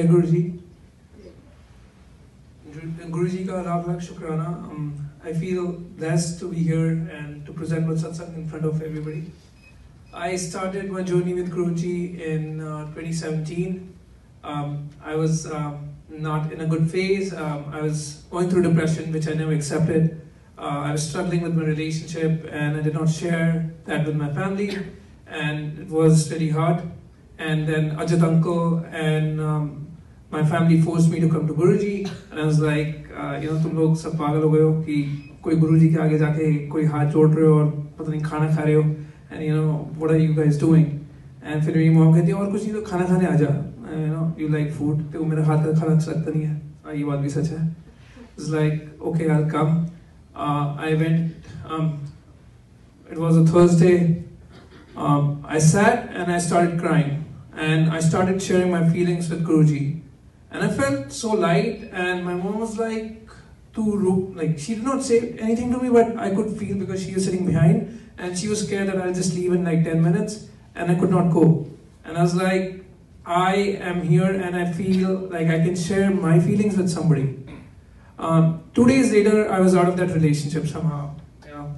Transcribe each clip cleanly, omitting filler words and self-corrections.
Jai Guruji. Guruji ka lakh lakh shukrana. I feel blessed to be here and to present my Satsang in front of everybody. I started my journey with Guruji in 2017. I was not in a good phase. I was going through depression, which I never accepted. I was struggling with my relationship and I did not share that with my family, and it was really hard. And then Ajit uncle and my family forced me to come to Guruji, and I was like, तुम लोग सब पागल हो गए हो कि कोई गुरुजी के आगे जाके कोई हाथ जोड़ रहे हो और पता नहीं खाना खा रहे हो, and what are you guys doing? And फिर मेरी मॉम कहती है और कुछ नहीं तो खाना खाने आ जा, you like food, तो मेरा हाथ का खाना लगता नहीं है, ये बात भी सच है. It's like, okay, I'll come. I went, it was a Thursday. I sat and I started crying, and I started sharing my feelings with Guruji. And I felt so light, and my mom was like, she did not say anything to me, but I could feel because she was sitting behind, and she was scared that I'll just leave in like 10 minutes, and I could not go. And I was like, I am here and I feel like I can share my feelings with somebody. 2 days later, I was out of that relationship somehow,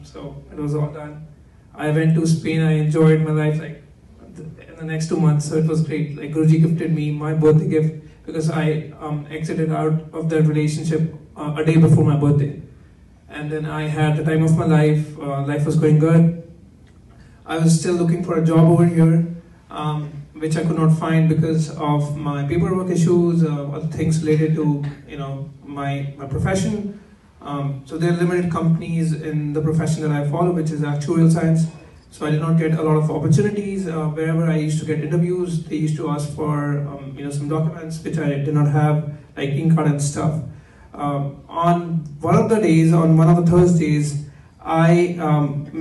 so it was all done. I went to Spain, I enjoyed my life like in the next 2 months, so it was great. Like Guruji gifted me my birthday gift, because I exited out of that relationship a day before my birthday. And then I had the time of my life, life was going good. I was still looking for a job over here, which I could not find because of my paperwork issues, other things related to my profession. So there are limited companies in the profession that I follow, which is actuarial science. So I did not get a lot of opportunities. Wherever I used to get interviews, they used to ask for some documents which I did not have, like green card and stuff. On one of the days, on one of the Thursdays, I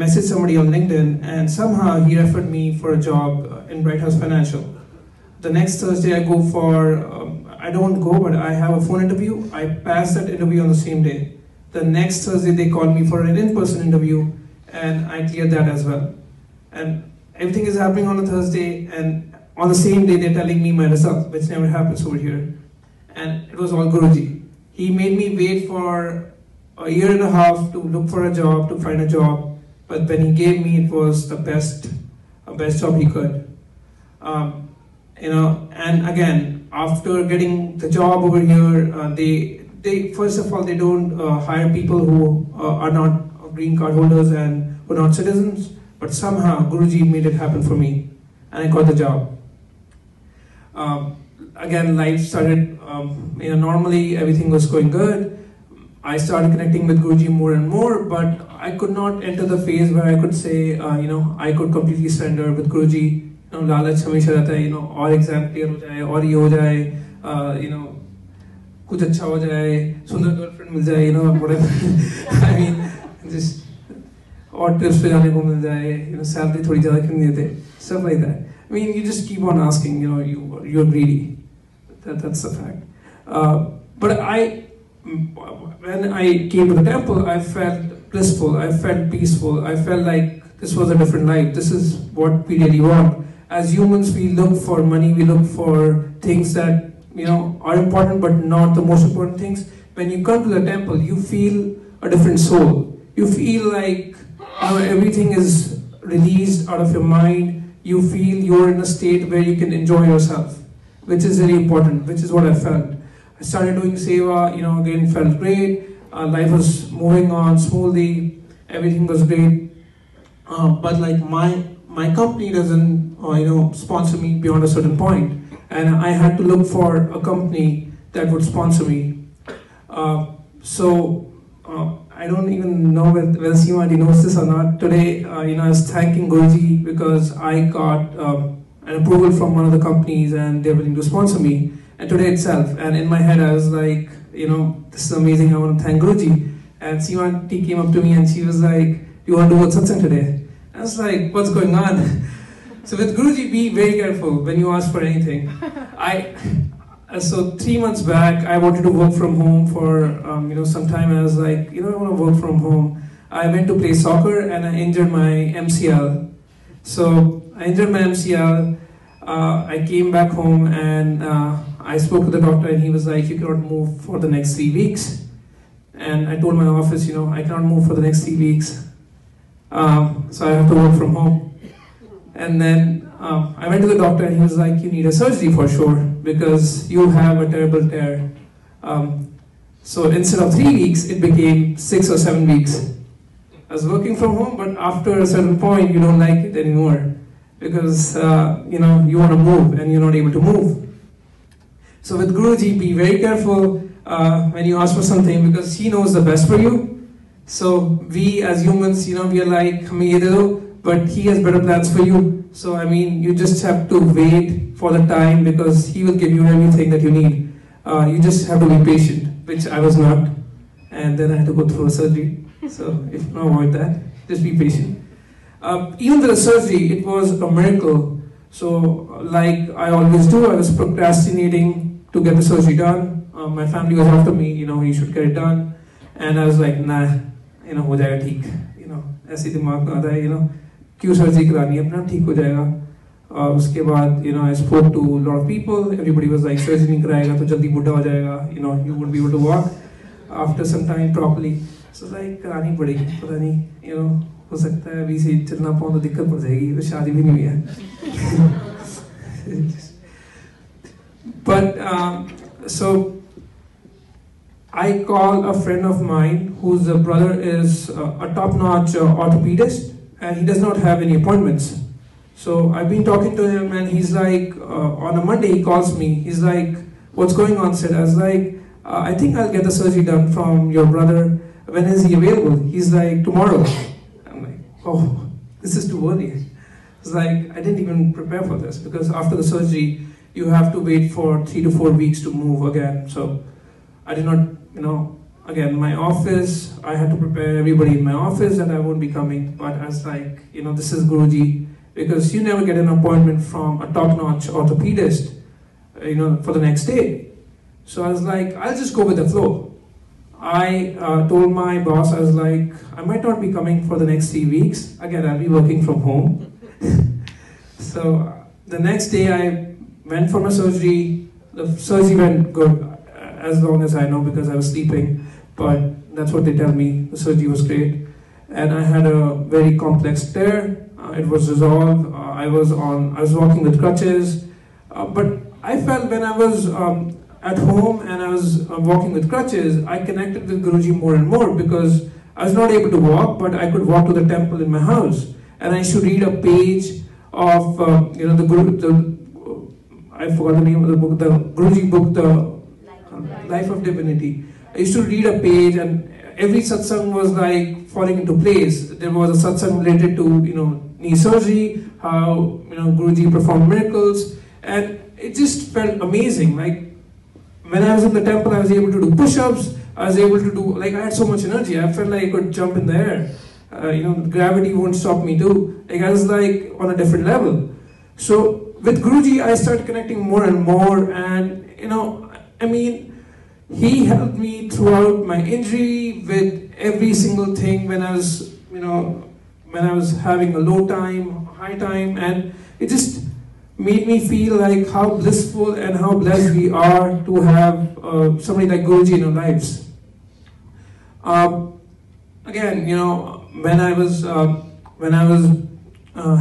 messaged somebody on LinkedIn, and somehow he referred me for a job in Bright House Financial. The next Thursday I go for, I don't go, but I have a phone interview. I passed that interview on the same day. The next Thursday they called me for an in-person interview, and I cleared that as well. And everything is happening on a Thursday, and on the same day they're telling me my results, which never happens over here. And it was all Guruji. He made me wait for a year and a half to look for a job, to find a job, but when he gave me, it was the best job he could. And again, after getting the job over here, they first of all, they don't hire people who are not green card holders and who are not citizens, but somehow Guruji made it happen for me, and I got the job. Again, life started, normally everything was going good. I started connecting with Guruji more and more, but I could not enter the phase where I could say, I could completely surrender with Guruji. लालच हमेशा रहता है, और exam clear हो जाए, और ये हो जाए, कुछ अच्छा हो जाए, सुंदर गर्लफ्रेंड मिल जाए, whatever. I mean, just और ट्रिप्स पे जाने को मिल जाए, सैलरी थोड़ी ज़्यादा क्यों नहीं देते, stuff like that. I mean, you just keep on asking, you're greedy. That's the fact. But when I came to the temple, I felt blissful, I felt peaceful, I felt like this was a different life. This is what we really want. As humans, we look for money, we look for things that are important, but not the most important things. When you come to the temple, you feel a different soul. You feel like everything is released out of your mind. You feel you're in a state where you can enjoy yourself, which is really important, which is what I felt. I started doing seva, again felt great. Life was moving on smoothly, everything was great. But like my company doesn't sponsor me beyond a certain point, and I had to look for a company that would sponsor me. So I don't even know whether Simati knows this or not. Today, I was thanking Guruji because I got an approval from one of the companies and they're willing to sponsor me. And today itself, and in my head I was like, this is amazing, I want to thank Guruji. And Simati came up to me and she was like, you want to do a Satsang today? I was like, what's going on? So with Guruji, be very careful when you ask for anything. So 3 months back, I wanted to work from home for some time, and I was like, I want to work from home. I went to play soccer and I injured my MCL. So I injured my MCL. I came back home and I spoke to the doctor and he was like, you cannot move for the next 3 weeks. And I told my office, I cannot move for the next 3 weeks. So I have to work from home. And then I went to the doctor and he was like, you need a surgery for sure because you have a terrible tear. So instead of 3 weeks, it became 6 or 7 weeks. I was working from home, but after a certain point, you don't like it anymore because you want to move and you're not able to move. So with Guruji, be very careful when you ask for something because he knows the best for you. So we as humans, we are like, hame ye de do, but he has better plans for you. So I mean, you just have to wait for the time because he will give you everything that you need. You just have to be patient, which I was not. And then I had to go through a surgery. So if you want to avoid that, just be patient. Even the surgery, it was a miracle. So like I always do, I was procrastinating to get the surgery done. My family was after me, you should get it done. And I was like, nah, ho jayega theek. ऐसे दिमाग में आता है, क्यों surgery करानी है, अपना ठीक हो जाएगा. उसके बाद, I spoke to a lot of people. Everybody was like, surgery नहीं कराएगा तो जल्दी बुढ़ा हो जाएगा. You won't be able to walk after some time properly. So like, करानी पड़ेगी, पता नहीं, हो सकता है अभी से चलना पाऊँ तो दिक्कत पड़ जाएगी, तो शादी भी नहीं हुई है. But so I call a friend of mine whose brother is a top-notch orthopedist, and he does not have any appointments. So I've been talking to him, and he's like, on a Monday he calls me. He's like, "What's going on, Sid?" I was like, "I think I'll get the surgery done from your brother. When is he available?" He's like, "Tomorrow." I'm like, "Oh, this is too early." It's like I didn't even prepare for this because after the surgery you have to wait for 3 to 4 weeks to move again. So I did not. Again, my office, I had to prepare everybody in my office that I won't be coming, but I was like, this is Guruji, because you never get an appointment from a top-notch orthopedist, for the next day. So I was like, I'll just go with the flow. I told my boss, I was like, I might not be coming for the next 3 weeks. Again, I'll be working from home. So the next day I went for my surgery. The surgery went good. As long as I know because I was sleeping, but that's what they tell me. The surgery was great, and I had a very complex tear. It was resolved. I was walking with crutches, but I felt when I was at home and I was walking with crutches, I connected with Guruji more and more because I was not able to walk, but I could walk to the temple in my house, and I should read a page of I forgot the name of the book, the Guruji book, the Life of Divinity. I used to read a page and every satsang was like falling into place. There was a satsang related to, knee surgery, how, Guruji performed miracles, and it just felt amazing. Like, when I was in the temple, I was able to do push-ups, I was able to do, I had so much energy, I felt like I could jump in the air. Gravity won't stop me too. I was like on a different level. So, with Guruji, I started connecting more and more, and, he helped me throughout my injury with every single thing when I was, when I was having a low time, high time, and it just made me feel like how blissful and how blessed we are to have somebody like Guruji in our lives. Again, when I was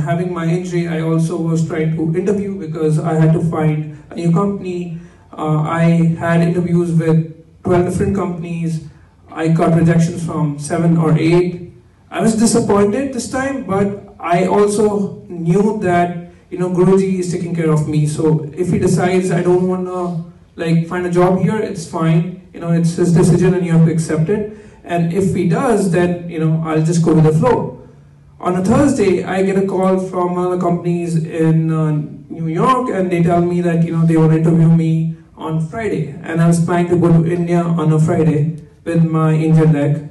having my injury, I also was trying to interview because I had to find a new company. I had interviews with 12 different companies. I got rejections from 7 or 8. I was disappointed this time, but I also knew that Guruji is taking care of me. So if he decides I don't want to find a job here, it's fine. It's his decision and you have to accept it. And if he does, then I'll just go with the flow. On a Thursday, I get a call from one of the companies in New York, and they tell me that they want to interview me on Friday, and I was planning to go to India on a Friday with my injured leg,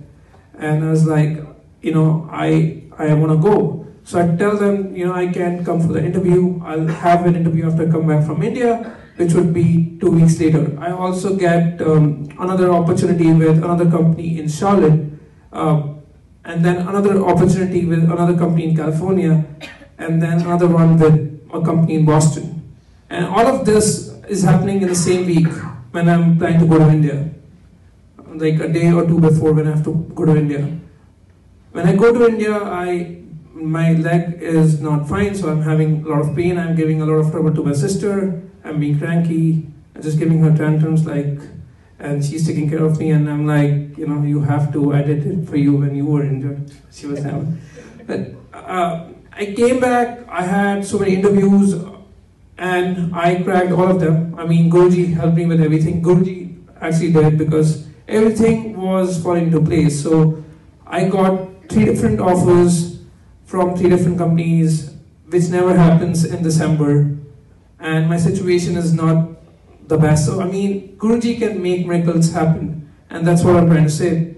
and I was like, I want to go. So I tell them, I can't come for the interview. I'll have an interview after I come back from India, which would be 2 weeks later. I also get another opportunity with another company in Charlotte, and then another opportunity with another company in California, and then another one with a company in Boston. And all of this is happening in the same week when I'm planning to go to India. Like a day or two before when I have to go to India. When I go to India, my leg is not fine, so I'm having a lot of pain. I'm giving a lot of trouble to my sister. I'm being cranky. I'm just giving her tantrums, and she's taking care of me. And I'm like, you have to. I did it for you when you were injured. She was down. But I came back. I had so many interviews, and I cracked all of them. I mean, Guruji helped me with everything. Guruji actually did, because everything was falling into place. So I got 3 different offers from 3 different companies, which never happens in December. And my situation is not the best. So I mean, Guruji can make miracles happen. And that's what I'm trying to say.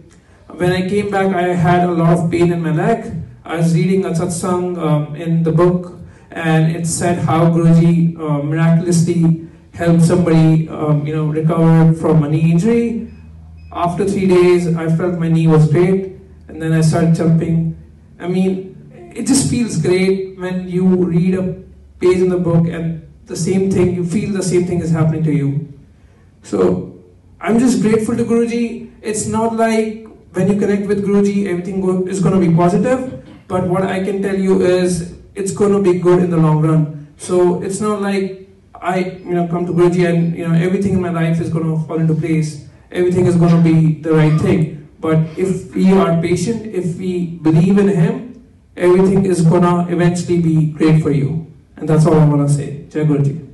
When I came back, I had a lot of pain in my leg. I was reading a Satsang in the book, and it said how Guruji miraculously helped somebody recover from a knee injury. After 3 days, I felt my knee was great, and then I started jumping. I mean, it just feels great when you read a page in the book and the same thing, you feel the same thing is happening to you. So, I'm just grateful to Guruji. It's not like when you connect with Guruji, everything is going to be positive, but what I can tell you is, it's going to be good in the long run. So, it's not like I come to Guruji and everything in my life is going to fall into place. Everything is going to be the right thing. But if we are patient, if we believe in Him, everything is going to eventually be great for you. And that's all I want to say. Jai Guruji.